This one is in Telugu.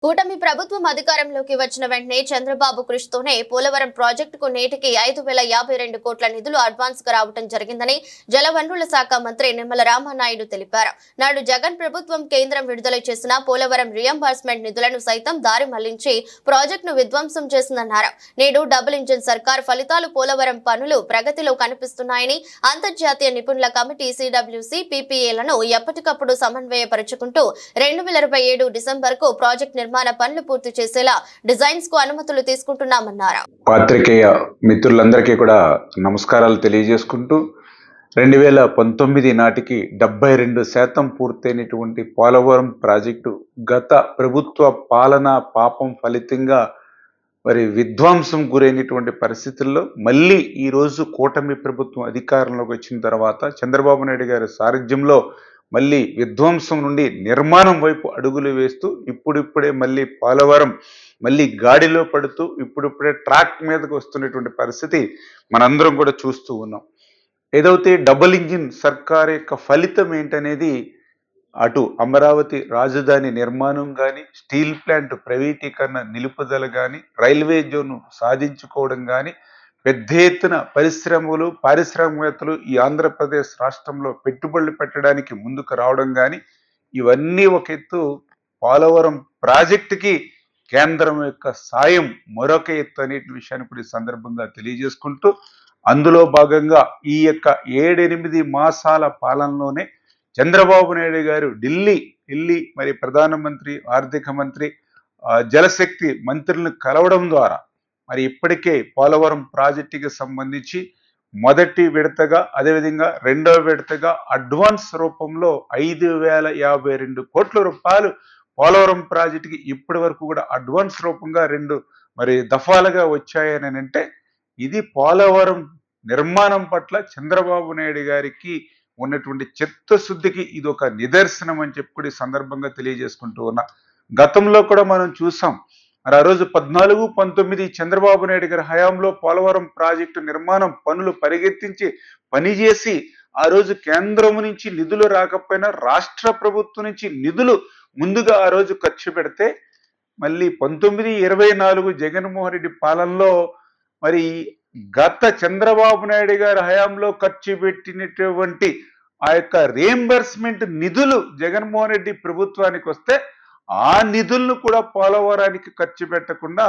కూటమి ప్రభుత్వం అధికారంలోకి వచ్చిన వెంటనే చంద్రబాబు కృషితోనే పోలవరం ప్రాజెక్టుకు నేటికి 5,052 కోట్ల నిధులు అడ్వాన్స్ గా రావడం జరిగిందని జలవనరుల శాఖ మంత్రి నిమ్మల రామనాయుడు తెలిపారు. నాడు జగన్ ప్రభుత్వం కేంద్రం విడుదల చేసిన పోలవరం రియంబర్స్మెంట్ నిధులను సైతం దారి మళ్లించి ప్రాజెక్టును విధ్వంసం చేసిందన్నారు. నేడు డబుల్ ఇంజిన్ సర్కార్ ఫలితాలు పోలవరం పనులు ప్రగతిలో కనిపిస్తున్నాయని అంతర్జాతీయ నిపుణుల కమిటీ సిడబ్ల్యూసి పీపీఏలను ఎప్పటికప్పుడు సమన్వయపరుచుకుంటూ 2027 డిసెంబర్ కు ప్రాజెక్టు నిర్మాణ పనులు పూర్తి చేసేలా డిజైన్స్ కు అనుమతులు తీసుకుంటున్నామన్నారు. పాత్రికేయ మిత్రులందరికీ కూడా నమస్కారాలు తెలియజేసుకుంటూ 2019 నాటికి 72% పూర్తయినటువంటి పోలవరం ప్రాజెక్టు గత ప్రభుత్వ పాలన పాపం ఫలితంగా మరి విధ్వంసం గురైనటువంటి పరిస్థితుల్లో మళ్ళీ ఈరోజు కూటమి ప్రభుత్వం అధికారంలోకి వచ్చిన తర్వాత చంద్రబాబు నాయుడు గారి సారథ్యంలో మళ్ళీ విధ్వంసం నుండి నిర్మాణం వైపు అడుగులు వేస్తూ ఇప్పుడిప్పుడే మళ్ళీ పోలవరం మళ్ళీ గాడిలో పడుతూ ఇప్పుడిప్పుడే ట్రాక్ మీదకి వస్తున్నటువంటి పరిస్థితి మనందరం కూడా చూస్తూ ఉన్నాం. ఏదైతే డబుల్ ఇంజిన్ సర్కార్ యొక్క ఫలితం ఏంటనేది అటు అమరావతి రాజధాని నిర్మాణం కానీ, స్టీల్ ప్లాంట్ ప్రైవేటీకరణ నిలుపుదల కానీ, రైల్వే జోన్ సాధించుకోవడం కానీ, పెద్ద ఎత్తున పరిశ్రమలు పారిశ్రామికవేత్తలు ఈ ఆంధ్రప్రదేశ్ రాష్ట్రంలో పెట్టుబడులు పెట్టడానికి ముందుకు రావడం కానీ, ఇవన్నీ ఒక ఎత్తు. పోలవరం ప్రాజెక్టుకి కేంద్రం యొక్క సాయం మరొక ఎత్తు అనే విషయాన్ని కూడా ఈ సందర్భంగా తెలియజేసుకుంటూ, అందులో భాగంగా ఈ యొక్క 7-8 మాసాల పాలనలోనే చంద్రబాబు నాయుడు గారు ఢిల్లీ మరి ప్రధానమంత్రి, ఆర్థిక మంత్రి, జలశక్తి మంత్రులను కలవడం ద్వారా మరి ఇప్పటికే పోలవరం ప్రాజెక్టుకి సంబంధించి మొదటి విడతగా అదేవిధంగా రెండవ విడతగా అడ్వాన్స్ రూపంలో 5,052 కోట్ల రూపాయలు పోలవరం ప్రాజెక్టుకి ఇప్పటి వరకు కూడా అడ్వాన్స్ రూపంగా 2 మరి దఫాలుగా వచ్చాయని అంటే ఇది పోలవరం నిర్మాణం పట్ల చంద్రబాబు నాయుడు గారికి ఉన్నటువంటి చిత్తశుద్ధికి ఇది ఒక నిదర్శనం అని చెప్పి కూడా ఈ సందర్భంగా తెలియజేసుకుంటూ ఉన్నా. గతంలో కూడా మనం చూసాం. మరి ఆ రోజు 14-19 చంద్రబాబు నాయుడు గారి హయాంలో పోలవరం ప్రాజెక్టు నిర్మాణం పనులు పరిగెత్తించి పనిచేసి ఆ రోజు కేంద్రం నుంచి నిధులు రాకపోయినా రాష్ట్ర ప్రభుత్వం నుంచి నిధులు ముందుగా ఆ రోజు ఖర్చు పెడితే మళ్ళీ 19-24 జగన్మోహన్ రెడ్డి పాలనలో మరి గత చంద్రబాబు నాయుడు గారి హయాంలో ఖర్చు పెట్టినటువంటి ఆ యొక్క రియంబర్స్మెంట్ నిధులు జగన్మోహన్ రెడ్డి ప్రభుత్వానికి వస్తే ఆ నిధులను కూడా పోలవరానికి ఖర్చు పెట్టకుండా